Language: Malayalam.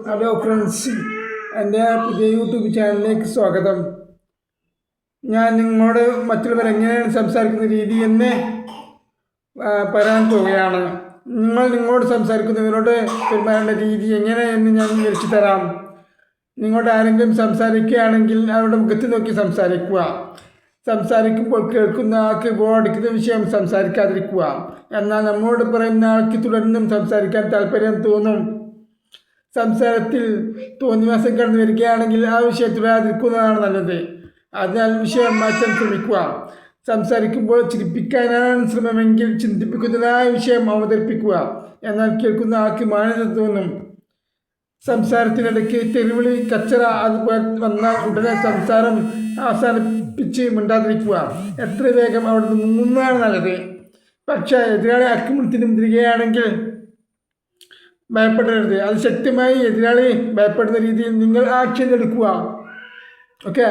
ഹലോ ഫ്രണ്ട്സ്, എൻ്റെ പുതിയ യൂട്യൂബ് ചാനലിലേക്ക് സ്വാഗതം. ഞാൻ നിങ്ങളോട് മറ്റുള്ളവർ എങ്ങനെയാണ് സംസാരിക്കുന്ന രീതി എന്ന് പറയാൻ പോവുകയാണ്. നിങ്ങളോട് സംസാരിക്കുന്നവരോട് പെരുമാറേണ്ട രീതി എങ്ങനെയെന്ന് ഞാൻ വിവരിച്ചു തരാം. നിങ്ങളോട് ആരെങ്കിലും സംസാരിക്കുകയാണെങ്കിൽ അവരുടെ മുഖത്ത് നോക്കി സംസാരിക്കുക. സംസാരിക്കുമ്പോൾ കേൾക്കുന്ന ആൾക്ക് ബോറടിക്കുന്ന വിഷയം സംസാരിക്കാതിരിക്കുക. എന്നാൽ നമ്മളോട് പറയുന്ന ആൾക്ക് തുടർന്നും സംസാരിക്കാൻ താല്പര്യം തോന്നും. സംസാരത്തിൽ തോന്നിവാസം കടന്നു വരികയാണെങ്കിൽ ആ വിഷയം തുടരാതിരിക്കുന്നതാണ് നല്ലത്. അതിനാൽ വിഷയം മാറ്റാൻ ശ്രമിക്കുക. സംസാരിക്കുമ്പോൾ ചിരിപ്പിക്കാനാണ് ശ്രമമെങ്കിൽ ചിന്തിപ്പിക്കുന്നതായ വിഷയം അവതരിപ്പിക്കുക. എന്നാൽ കേൾക്കുന്ന ആൾക്ക് മാന്യത തോന്നും. സംസാരത്തിനിടയ്ക്ക് തെരുവിളി, കച്ചറ അതുപോലെ വന്നാൽ ഉടനെ സംസാരം അവസാനിപ്പിച്ച് മിണ്ടാതിരിക്കുക. എത്ര വേഗം അവിടെ നിന്ന് മുങ്ങുന്നതാണ് നല്ലത്. പക്ഷേ എതിരാളി ആക്രമണത്തിന് മുതിരുകയാണെങ്കിൽ ഭയപ്പെടരുത്. അത് ശക്തമായി എതിരാളി ഭയപ്പെടുന്ന രീതിയിൽ നിങ്ങൾ ആക്ഷൻ എടുക്കുക. ഓക്കെ.